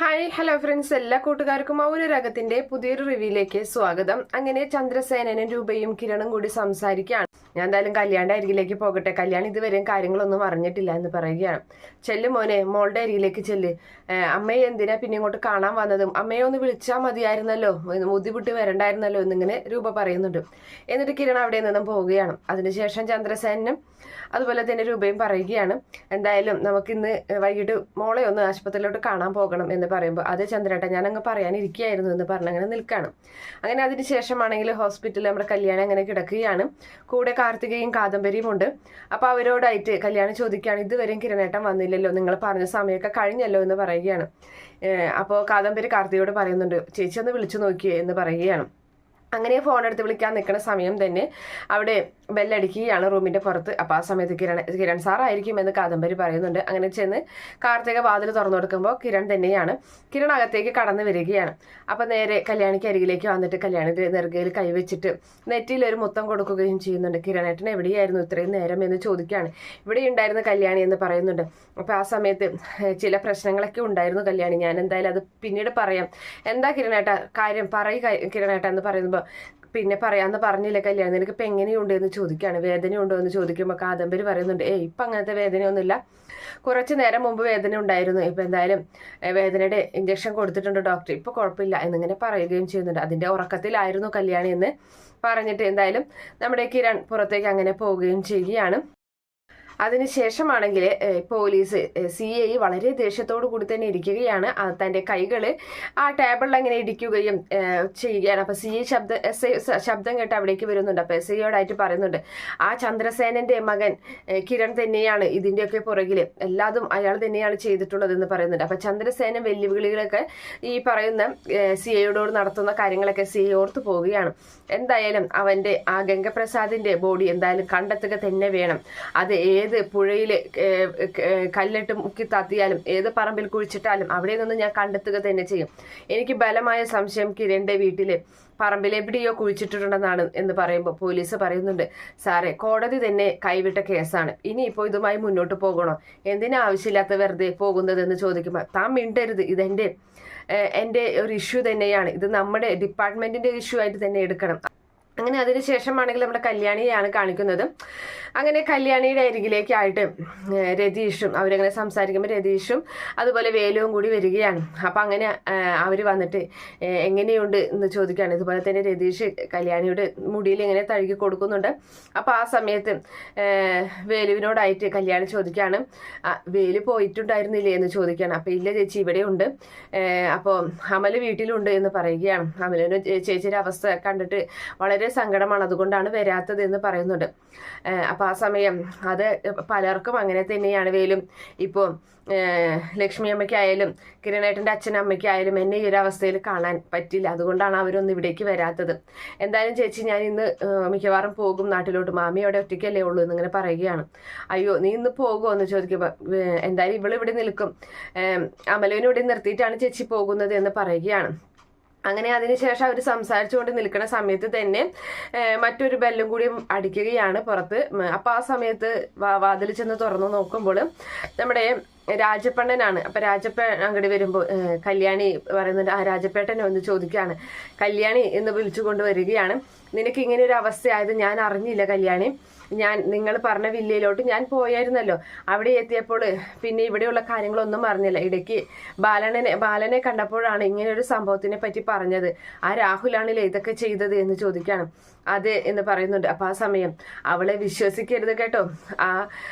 Hi hello friends, എല്ലാ കൂട്ടുകാർക്കും മൗനരാഗത്തിന്റെ പുതിയൊരു റിവ്യൂയിലേക്ക് സ്വാഗതം. അങ്ങനെ ചന്ദ്രസേനനും രൂപയും കിരണും കൂടി സംസാരിക്കുകയാണ്. ഞാൻ എന്തായാലും കല്യാണിന്റെ അരികിലേക്ക് പോകട്ടെ, കല്യാൺ ഇതുവരെയും കാര്യങ്ങളൊന്നും അറിഞ്ഞിട്ടില്ല എന്ന് പറയുകയാണ്. ചെല്ലു മോനെ, മോളുടെ അരികിലേക്ക് ചെല്ല്. അമ്മയെ എന്തിനാ പിന്നെ ഇങ്ങോട്ട് കാണാൻ വന്നതും, അമ്മയെ ഒന്ന് വിളിച്ചാൽ മതിയായിരുന്നല്ലോ, ബുദ്ധിമുട്ടി വരണ്ടായിരുന്നല്ലോ എന്നിങ്ങനെ രൂപ പറയുന്നുണ്ട്. എന്നിട്ട് കിരൺ അവിടെ നിന്നും പോവുകയാണ്. അതിനുശേഷം ചന്ദ്രസേനും അതുപോലെ തന്നെ രൂപയും പറയുകയാണ്, എന്തായാലും നമുക്കിന്ന് വൈകിട്ട് മോളെ ഒന്ന് ആശുപത്രിയിലോട്ട് കാണാൻ പോകണം എന്ന് പറയുമ്പോൾ, അതേ ചന്ദ്രേട്ട ഞാൻ അങ്ങ് പറയാനിരിക്കുകയായിരുന്നു എന്ന് പറഞ്ഞ് അങ്ങനെ നിൽക്കുകയാണ്. അങ്ങനെ അതിനുശേഷമാണെങ്കിൽ ഹോസ്പിറ്റലിൽ നമ്മുടെ കല്യാണം അങ്ങനെ കിടക്കുകയാണ്. കൂടെ കാർത്തികയും കാദംബരിയും ഉണ്ട്. അപ്പോൾ അവരോടായിട്ട് കല്യാണം ചോദിക്കുകയാണ്, ഇതുവരെയും കിരണേട്ടൻ വന്നില്ലല്ലോ, നിങ്ങൾ പറഞ്ഞ സമയമൊക്കെ കഴിഞ്ഞല്ലോ എന്ന് പറയുകയാണ്. അപ്പോൾ കാദംബരി കാർത്തികയോട് പറയുന്നുണ്ട്, ചേച്ചി ഒന്ന് വിളിച്ചു നോക്കിയേ എന്ന് പറയുകയാണ്. അങ്ങനെ ഫോൺ എടുത്ത് വിളിക്കാൻ നിൽക്കുന്ന സമയം തന്നെ അവിടെ ബെല്ലടിക്കുകയാണ് റൂമിന്റെ പുറത്ത്. അപ്പോൾ ആ സമയത്ത് കിരൺ സാറായിരിക്കും എന്ന് കാദംബരി പറയുന്നുണ്ട്. അങ്ങനെ ചെന്ന് കാർത്തിക വാതിൽ തുറന്നു കൊടുക്കുമ്പോൾ കിരൺ തന്നെയാണ്. കിരൺ അകത്തേക്ക് കടന്നു വരികയാണ്. അപ്പോൾ നേരെ കല്യാണിക്ക് അരികിലേക്ക് വന്നിട്ട് കല്യാണിന്റെ നെറുകയിൽ കൈവച്ചിട്ട് നെറ്റിയിൽ ഒരു മുത്തം കൊടുക്കുകയും ചെയ്യുന്നുണ്ട്. കിരണേട്ടൻ എവിടെയായിരുന്നു ഇത്രയും നേരം എന്ന് ചോദിക്കുകയാണ്. ഇവിടെ ഉണ്ടായിരുന്ന കല്യാണി എന്ന് പറയുന്നുണ്ട്. അപ്പോൾ ആ സമയത്ത് ചില പ്രശ്നങ്ങളൊക്കെ ഉണ്ടായിരുന്നു കല്യാണി, ഞാൻ എന്തായാലും അത് പിന്നീട് പറയാം. എന്താ കിരണേട്ട കാര്യം, പറയുക കിരണേട്ട എന്ന് പറയുമ്പോൾ, പിന്നെ പറയാന്ന് പറഞ്ഞില്ല കല്യാണം, നിനക്ക് ഇപ്പം എങ്ങനെയുണ്ട് എന്ന് ചോദിക്കുകയാണ്. വേദനയുണ്ടോ എന്ന് ചോദിക്കുമ്പോൾ കാദംബരി പറയുന്നുണ്ട്, ഇപ്പം അങ്ങനത്തെ വേദനയൊന്നുമില്ല, കുറച്ച് നേരം മുമ്പ് വേദന ഉണ്ടായിരുന്നു, ഇപ്പം എന്തായാലും വേദനയുടെ ഇഞ്ചക്ഷൻ കൊടുത്തിട്ടുണ്ട് ഡോക്ടർ, ഇപ്പോൾ കുഴപ്പമില്ല എന്നിങ്ങനെ പറയുകയും ചെയ്യുന്നുണ്ട്. അതിൻ്റെ ഉറക്കത്തിലായിരുന്നു കല്യാണി എന്ന് പറഞ്ഞിട്ട് എന്തായാലും നമ്മുടെ കിരൺ പുറത്തേക്ക് അങ്ങനെ പോവുകയും ചെയ്യുകയാണ്. അതിനുശേഷമാണെങ്കിൽ പോലീസ് CI വളരെ ദേഷ്യത്തോടു കൂടി തന്നെ ഇരിക്കുകയാണ്. തൻ്റെ കൈകൾ ആ ടേബിളിൽ അങ്ങനെ ഇടിക്കുകയും ചെയ്യുകയാണ്. അപ്പോൾ CI ശബ്ദം കേട്ട് അവിടേക്ക് വരുന്നുണ്ട്. അപ്പോൾ SIയോടായിട്ട് പറയുന്നുണ്ട്, ആ ചന്ദ്രസേനന്റെ മകൻ കിരൺ തന്നെയാണ് ഇതിൻ്റെയൊക്കെ പുറകിൽ, എല്ലാതും അയാൾ തന്നെയാണ് ചെയ്തിട്ടുള്ളതെന്ന് പറയുന്നുണ്ട്. അപ്പോൾ ചന്ദ്രസേന വെല്ലുവിളികളൊക്കെ ഈ പറയുന്ന CIയോട് നടത്തുന്ന കാര്യങ്ങളൊക്കെ CI ഓർത്ത് പോവുകയാണ്. എന്തായാലും അവൻ്റെ ആ ഗംഗപ്രസാദിന്റെ ബോഡി എന്തായാലും കണ്ടെത്തുക തന്നെ വേണം. അത് ഏത് പുഴയിൽ കല്ലിട്ട് മുക്കി താത്തിയാലും ഏത് പറമ്പിൽ കുഴിച്ചിട്ടാലും അവിടെ നിന്ന് ഞാൻ കണ്ടെത്തുക തന്നെ ചെയ്യും. എനിക്ക് ബലമായ സംശയം കിരണിന്റെ വീട്ടില് പറമ്പിൽ എവിടെയോ കുഴിച്ചിട്ടുണ്ടെന്നാണ് എന്ന് പറയുമ്പോൾ പോലീസ് പറയുന്നുണ്ട്, സാറേ കോടതി തന്നെ കൈവിട്ട കേസാണ്, ഇനിയിപ്പോൾ ഇതുമായി മുന്നോട്ട് പോകണോ, എന്തിനാ ആവശ്യമില്ലാത്ത വെറുതെ പോകുന്നതെന്ന് ചോദിക്കുമ്പോൾ, താൻ മിണ്ടരുത്, ഇതെൻ്റെ ഒരു ഇഷ്യൂ തന്നെയാണ്, ഇത് നമ്മുടെ ഡിപ്പാർട്ട്മെന്റിന്റെ ഇഷ്യൂ ആയിട്ട് തന്നെ എടുക്കണം. അങ്ങനെ അതിനുശേഷമാണെങ്കിൽ നമ്മുടെ കല്യാണിയെയാണ് കാണിക്കുന്നത്. അങ്ങനെ കല്യാണിയുടെ അരികിലേക്കായിട്ട് രതീഷും അവരങ്ങനെ സംസാരിക്കുമ്പോൾ രതീഷും അതുപോലെ വേലുവും കൂടി വരികയാണ്. അപ്പം അങ്ങനെ അവർ വന്നിട്ട് എങ്ങനെയുണ്ട് എന്ന് ചോദിക്കുകയാണ്. ഇതുപോലെ തന്നെ രതീഷ് കല്യാണിയുടെ മുടിയിൽ ഇങ്ങനെ തഴുകി കൊടുക്കുന്നുണ്ട്. അപ്പോൾ ആ സമയത്ത് വേലുവിനോടായിട്ട് കല്യാണി ചോദിക്കുകയാണ്, വേലു പോയിട്ടുണ്ടായിരുന്നില്ലേ എന്ന് ചോദിക്കുകയാണ്. അപ്പോൾ ഇല്ല ചേച്ചി, ഇവിടെ ഉണ്ട്, അപ്പോൾ അമല് വീട്ടിലുണ്ട് എന്ന് പറയുകയാണ്. അമലിന് ചേച്ചിയുടെ അവസ്ഥ കണ്ടിട്ട് വളരെ സങ്കടമാണ്, അതുകൊണ്ടാണ് വരാത്തത് എന്ന് പറയുന്നുണ്ട്. അപ്പോൾ ആ സമയം അത് പലർക്കും അങ്ങനെ തന്നെയാണ്. വേലും ഇപ്പോൾ ലക്ഷ്മി അമ്മയ്ക്കായാലും കിരണേട്ടൻ്റെ അച്ഛനമ്മയ്ക്കായാലും എന്നെ ഈ ഒരു അവസ്ഥയിൽ കാണാൻ പറ്റില്ല, അതുകൊണ്ടാണ് അവരൊന്നും ഇവിടേക്ക് വരാത്തത്. എന്തായാലും ചേച്ചി ഞാൻ ഇന്ന് മിക്കവാറും പോകും നാട്ടിലോട്ട്, മാമി അവിടെ ഒറ്റയ്ക്കല്ലേ ഉള്ളൂ എന്നിങ്ങനെ പറയുകയാണ്. അയ്യോ നീ ഇന്ന് പോകുമോ എന്ന് ചോദിക്കുമ്പോൾ, എന്തായാലും ഇവളിവിടെ നിൽക്കും, അമലുവിനെ ഇവിടെ നിർത്തിയിട്ടാണ് ചേച്ചി പോകുന്നത് എന്ന് പറയുകയാണ്. അങ്ങനെ അതിനുശേഷം അവർ സംസാരിച്ചുകൊണ്ട് നിൽക്കുന്ന സമയത്ത് തന്നെ മറ്റൊരു ബെല്ലും കൂടി അടിക്കുകയാണ് പുറത്ത്. അപ്പോൾ ആ സമയത്ത് വാതിൽ ചെന്ന് തുറന്നു നോക്കുമ്പോൾ നമ്മുടെ രാജപ്പണ്ണനാണ്. അപ്പം രാജപ്പൻ അങ്ങോട്ട് വരുമ്പോൾ കല്യാണി പറയുന്നുണ്ട്, ആ രാജപ്പേട്ടനെ ഒന്ന് ചോദിക്കുകയാണ്. കല്യാണി എന്ന് വിളിച്ചുകൊണ്ട് വരികയാണ്. നിനക്ക് ഇങ്ങനെ ഒരു അവസ്ഥയായത് ഞാൻ അറിഞ്ഞില്ല കല്യാണി, നിങ്ങൾ പറഞ്ഞ വില്ലയിലോട്ട് ഞാൻ പോയായിരുന്നല്ലോ, അവിടെ എത്തിയപ്പോൾ പിന്നെ ഇവിടെയുള്ള കാര്യങ്ങളൊന്നും അറിഞ്ഞില്ല, ഇടയ്ക്ക് ബാലനെ കണ്ടപ്പോഴാണ് ഇങ്ങനെ ഒരു സംഭവത്തിനെ പറ്റി പറഞ്ഞത്, ആ രാഹുലാണല്ലേ ഇതൊക്കെ ചെയ്തത് എന്ന് ചോദിക്കുകയാണ്. അതെ എന്ന് പറയുന്നുണ്ട്. അപ്പം ആ സമയം അവളെ വിശ്വസിക്കരുത് കേട്ടോ, ആ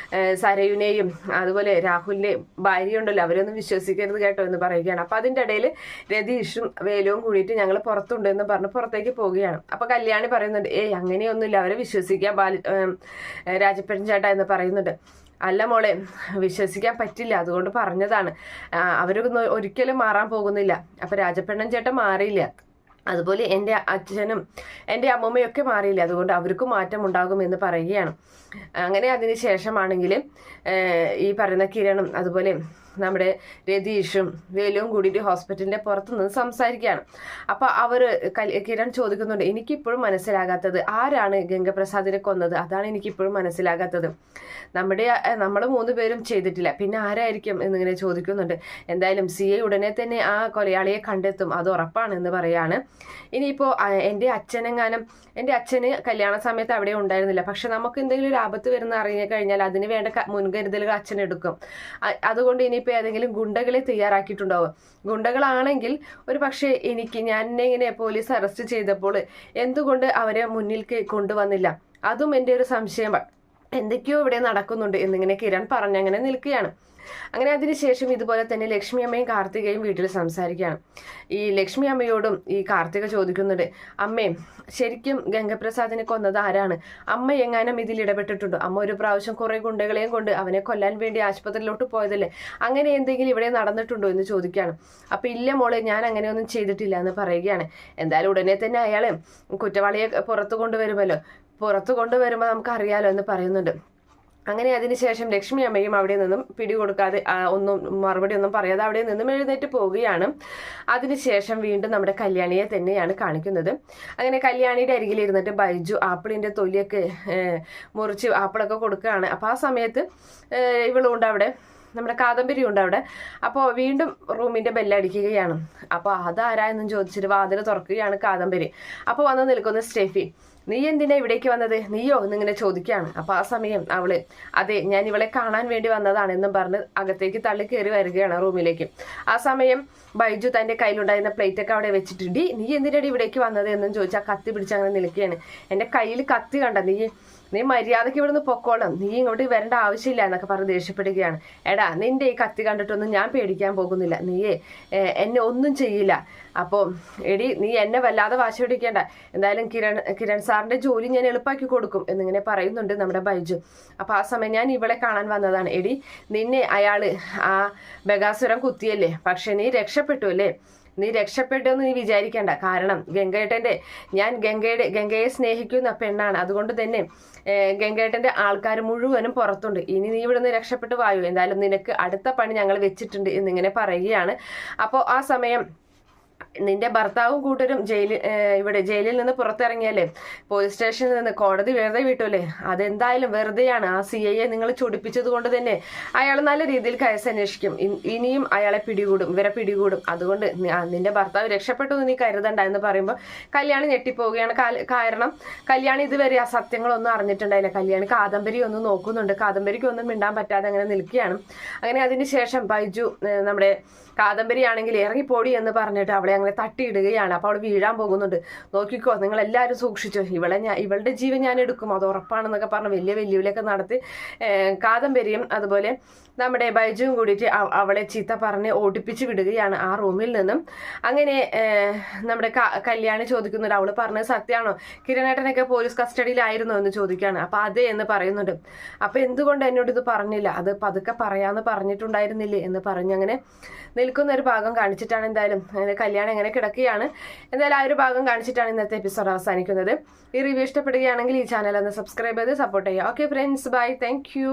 സരയുനെയും അതുപോലെ രാഹുലിന്റെ ഭാര്യയുണ്ടല്ലോ അവരൊന്നും വിശ്വസിക്കരുത് കേട്ടോ എന്ന് പറയുകയാണ്. അപ്പം അതിൻ്റെ ഇടയിൽ രതീഷും വേലുവും കൂടിയിട്ട് ഞങ്ങൾ പുറത്തുണ്ട് എന്ന് പറഞ്ഞ് പുറത്തേക്ക് പോവുകയാണ്. അപ്പം കല്യാണി പറയുന്നുണ്ട്, അങ്ങനെയൊന്നുമില്ല, അവരെ വിശ്വസിക്കാൻ രാജപ്പൻ ചേട്ടാ എന്ന് പറയുന്നുണ്ട്. അല്ല മോളെ, വിശ്വസിക്കാൻ പറ്റില്ല, അതുകൊണ്ട് പറഞ്ഞതാണ്, അവരൊന്നും ഒരിക്കലും മാറാൻ പോകുന്നില്ല. അപ്പം രാജപ്പണ്ണൻ ചേട്ടൻ മാറിയില്ല, അതുപോലെ എൻ്റെ അച്ഛനും എൻ്റെ അമ്മൂമ്മയൊക്കെ മാറിയില്ല, അതുകൊണ്ട് അവർക്കും മാറ്റം ഉണ്ടാകുമെന്ന് പറയുകയാണ്. അങ്ങനെ അതിന് ശേഷമാണെങ്കിൽ ഈ പറയുന്ന കിരണും അതുപോലെ നമ്മുടെ രതീഷും വേലുവും കൂടിയിട്ട് ഹോസ്പിറ്റലിന്റെ പുറത്തു നിന്ന് സംസാരിക്കുകയാണ്. അപ്പൊ കിരൺ ചോദിക്കുന്നുണ്ട്, എനിക്കിപ്പോഴും മനസ്സിലാകാത്തത് ആരാണ് ഗംഗപ്രസാദിനെ കൊന്നത്, അതാണ് എനിക്കിപ്പോഴും മനസ്സിലാകാത്തത്. നമ്മൾ 3 പേരും ചെയ്തിട്ടില്ല, പിന്നെ ആരായിരിക്കും എന്നിങ്ങനെ ചോദിക്കുന്നുണ്ട്. എന്തായാലും CI ഉടനെ തന്നെ ആ കൊലയാളിയെ കണ്ടെത്തും, അത് ഉറപ്പാണ് എന്ന് പറയാണ്. ഇനിയിപ്പോ എൻ്റെ അച്ഛന് കല്യാണ സമയത്ത് അവിടെ ഉണ്ടായിരുന്നില്ല, പക്ഷെ നമുക്ക് എന്തെങ്കിലും ഒരു ആപത്ത് വരുന്ന അറിഞ്ഞു കഴിഞ്ഞാൽ അതിന് വേണ്ട മുൻകരുതലുകൾ അച്ഛൻ എടുക്കും. അതുകൊണ്ട് ഇനിയിപ്പോൾ ഏതെങ്കിലും ഗുണ്ടകളെ തയ്യാറാക്കിയിട്ടുണ്ടാവും. ഗുണ്ടകളാണെങ്കിൽ ഒരു പക്ഷേ എന്നെ ഇങ്ങനെ പോലീസ് അറസ്റ്റ് ചെയ്തപ്പോൾ എന്തുകൊണ്ട് അവരെ മുന്നിലേക്ക് കൊണ്ടുവന്നില്ല, അതും എൻ്റെ ഒരു സംശയം. എന്തൊക്കെയോ ഇവിടെ നടക്കുന്നുണ്ട് എന്നിങ്ങനെ കിരൺ പറഞ്ഞങ്ങനെ നിൽക്കുകയാണ്. അങ്ങനെ അതിനുശേഷം ഇതുപോലെ തന്നെ ലക്ഷ്മി അമ്മയും കാർത്തികയും വീട്ടിൽ സംസാരിക്കുകയാണ്. ഈ ലക്ഷ്മി അമ്മയോടും ഈ കാർത്തിക ചോദിക്കുന്നുണ്ട്, അമ്മേ ശരിക്കും ഗംഗപ്രസാദിനെ കൊന്നത് ആരാണ്, അമ്മ എങ്ങാനും ഇതിൽ ഇടപെട്ടിട്ടുണ്ടോ, അമ്മ ഒരു പ്രാവശ്യം കുറെ ഗുണ്ടകളെയും കൊണ്ട് അവനെ കൊല്ലാൻ വേണ്ടി ആശുപത്രിയിലോട്ട് പോയതല്ലേ, അങ്ങനെ എന്തെങ്കിലും ഇവിടെ നടന്നിട്ടുണ്ടോ എന്ന് ചോദിക്കുകയാണ്. അപ്പൊ ഇല്ല മോളെ, ഞാൻ അങ്ങനെയൊന്നും ചെയ്തിട്ടില്ല എന്ന് പറയുകയാണ്. എന്തായാലും ഉടനെ തന്നെ അയാളെ കുറ്റവാളിയെ പുറത്തു കൊണ്ടുവരുമ്പോൾ നമുക്കറിയാലോ എന്ന് പറയുന്നുണ്ട്. അങ്ങനെ അതിനുശേഷം ലക്ഷ്മി അമ്മയും അവിടെ നിന്നും പിടികൊടുക്കാതെ മറുപടി ഒന്നും പറയാതെ അവിടെ നിന്നും എഴുന്നേറ്റ് പോവുകയാണ്. അതിനുശേഷം വീണ്ടും നമ്മുടെ കല്യാണിയെ തന്നെയാണ് കാണിക്കുന്നത്. അങ്ങനെ കല്യാണിയുടെ അരികിൽ ഇരുന്നിട്ട് ബൈജു ആപ്പിളിന്റെ തൊലിയൊക്കെ മുറിച്ച് ആപ്പിളൊക്കെ കൊടുക്കുകയാണ്. അപ്പൊ ആ സമയത്ത് ഇവളുണ്ട് അവിടെ, നമ്മുടെ കാദംബരി ഉണ്ട് അവിടെ. അപ്പോൾ വീണ്ടും റൂമിന്റെ ബെല്ലടിക്കുകയാണ്. അപ്പോൾ അതാരാ എന്നും ചോദിച്ചിട്ട് വാതിൽ തുറക്കുകയാണ് കാദംബരി. അപ്പോൾ വന്ന് നിൽക്കുന്ന സ്റ്റെഫി, നീ എന്തിനാ ഇവിടേക്ക് വന്നത്, നീയോ എന്നിങ്ങനെ ചോദിക്കുകയാണ്. അപ്പൊ ആ സമയം അവള്, അതെ ഞാൻ ഇവളെ കാണാൻ വേണ്ടി വന്നതാണ് എന്നും പറഞ്ഞ് അകത്തേക്ക് തള്ളി കയറി വരികയാണ് റൂമിലേക്ക്. ആ സമയം ബൈജു തന്റെ കയ്യിലുണ്ടായിരുന്ന പ്ലേറ്റ് ഒക്കെ അവിടെ വെച്ചിട്ട്, നീ എന്തിനാണ് ഇവിടേക്ക് വന്നത് എന്നും ചോദിച്ചാൽ കത്തി പിടിച്ച് അങ്ങനെ നിൽക്കുകയാണ്. എന്റെ കയ്യിൽ കത്തി കണ്ട, നീ മര്യാദയ്ക്ക് ഇവിടുന്ന് പൊക്കോളം, നീ ഇങ്ങോട്ട് വരേണ്ട ആവശ്യമില്ല എന്നൊക്കെ പറഞ്ഞ് ദേഷ്യപ്പെടുകയാണ്. എടാ നിന്റെ ഈ കത്തി കണ്ടിട്ടൊന്നും ഞാൻ പേടിക്കാൻ പോകുന്നില്ല, നീയെ എന്നെ ഒന്നും ചെയ്യില്ല. അപ്പോൾ എടി നീ എന്നെ വല്ലാതെ വാശി പിടിക്കേണ്ട, എന്തായാലും കിരൺ സാറിന്റെ ജോലി ഞാൻ എളുപ്പമാക്കി കൊടുക്കും എന്നിങ്ങനെ പറയുന്നുണ്ട് നമ്മുടെ ബൈജു. അപ്പൊ ആ സമയം ഞാൻ ഇവളെ കാണാൻ വന്നതാണ്. എടി നിന്നെ അയാള് ആ ബഗാസുരം കുത്തിയല്ലേ, പക്ഷെ നീ രക്ഷപ്പെട്ടു അല്ലേ, നീ രക്ഷപ്പെട്ടെന്ന് നീ വിചാരിക്കേണ്ട. കാരണം ഞാൻ ഗംഗയെ സ്നേഹിക്കുന്ന പെണ്ണാണ്, അതുകൊണ്ട് തന്നെ ഗംഗേട്ടന്റെ ആൾക്കാർ മുഴുവനും പുറത്തുണ്ട്. ഇനി നീ ഇവിടുന്ന് രക്ഷപ്പെട്ടു വായു, എന്തായാലും നിനക്ക് അടുത്ത പണി ഞങ്ങൾ വെച്ചിട്ടുണ്ട് എന്നിങ്ങനെ പറയുകയാണ്. അപ്പോൾ ആ സമയം നിന്റെ ഭർത്താവും കൂട്ടരും ജയിലിൽ നിന്ന് പുറത്തിറങ്ങിയല്ലേ, പോലീസ് സ്റ്റേഷനിൽ നിന്ന് കോടതി വെറുതെ വിട്ടല്ലേ, അതെന്തായാലും വെറുതെയാണ്. ആ CIയെ നിങ്ങൾ ചൊടിപ്പിച്ചത് കൊണ്ട് തന്നെ അയാൾ നല്ല രീതിയിൽ കേസ് അന്വേഷിക്കും, ഇനിയും അയാളെ ഇവരെ പിടികൂടും. അതുകൊണ്ട് നിന്റെ ഭർത്താവ് രക്ഷപ്പെട്ടു എന്ന് നീ കരുതണ്ട എന്ന് പറയുമ്പോൾ കല്യാണി ഞെട്ടിപ്പോവുകയാണ്. കാരണം കല്യാണി ഇതുവരെ ആ സത്യങ്ങളൊന്നും അറിഞ്ഞിട്ടുണ്ടായില്ല. കല്യാണി കാദംബരി ഒന്ന് നോക്കുന്നുണ്ട്, കാദംബരിക്ക് ഒന്നും മിണ്ടാൻ പറ്റാതെ അങ്ങനെ നിൽക്കുകയാണ്. അങ്ങനെ അതിനുശേഷം ബൈജു നമ്മുടെ കാദംബരി ആണെങ്കിൽ ഇറങ്ങിപ്പോടി എന്ന് പറഞ്ഞിട്ട് അവളെ അങ്ങനെ തട്ടിയിടുകയാണ്. അപ്പോൾ അവൾ വീഴാൻ പോകുന്നുണ്ട്. നോക്കിക്കോ, നിങ്ങൾ എല്ലാവരും സൂക്ഷിച്ചോ, ഇവളുടെ ജീവൻ ഞാൻ എടുക്കും, അത് ഉറപ്പാണെന്നൊക്കെ പറഞ്ഞ് വലിയ വെല്ലുവിളിയൊക്കെ നടത്തി കാദംബരിയും അതുപോലെ നമ്മുടെ ബൈജുവും കൂടിയിട്ട് അവളെ ചീത്ത പറഞ്ഞ് ഓടിപ്പിച്ച് വിടുകയാണ് ആ റൂമിൽ നിന്നും. അങ്ങനെ നമ്മുടെ കല്യാണി ചോദിക്കുന്നുണ്ട്, അവള് പറഞ്ഞത് സത്യമാണോ, കിരണേട്ടനൊക്കെ പോലീസ് കസ്റ്റഡിയിലായിരുന്നോ എന്ന് ചോദിക്കുകയാണ്. അപ്പൊ അതെ എന്ന് പറയുന്നുണ്ട്. അപ്പൊ എന്തുകൊണ്ട് എന്നോട് ഇത് പറഞ്ഞില്ല, അത് പതുക്കെ പറയാന്ന് പറഞ്ഞിട്ടുണ്ടായിരുന്നില്ലേ എന്ന് പറഞ്ഞങ്ങനെ നിൽക്കുന്ന ഒരു ഭാഗം കാണിച്ചിട്ടാണ് എന്തായാലും കല്യാണം എങ്ങനെ കിടക്കുകയാണ്. എന്തായാലും ആ ഒരു ഭാഗം കാണിച്ചിട്ടാണ് ഇന്നത്തെ എപ്പിസോഡ് അവസാനിക്കുന്നത്. ഈ റിവ്യൂ ഇഷ്ടപ്പെടുകയാണെങ്കിൽ ഈ ചാനൽ ഒന്ന് സബ്സ്ക്രൈബ് ചെയ്ത് സപ്പോർട്ട് ചെയ്യുക. Okay friends, bye, thank U.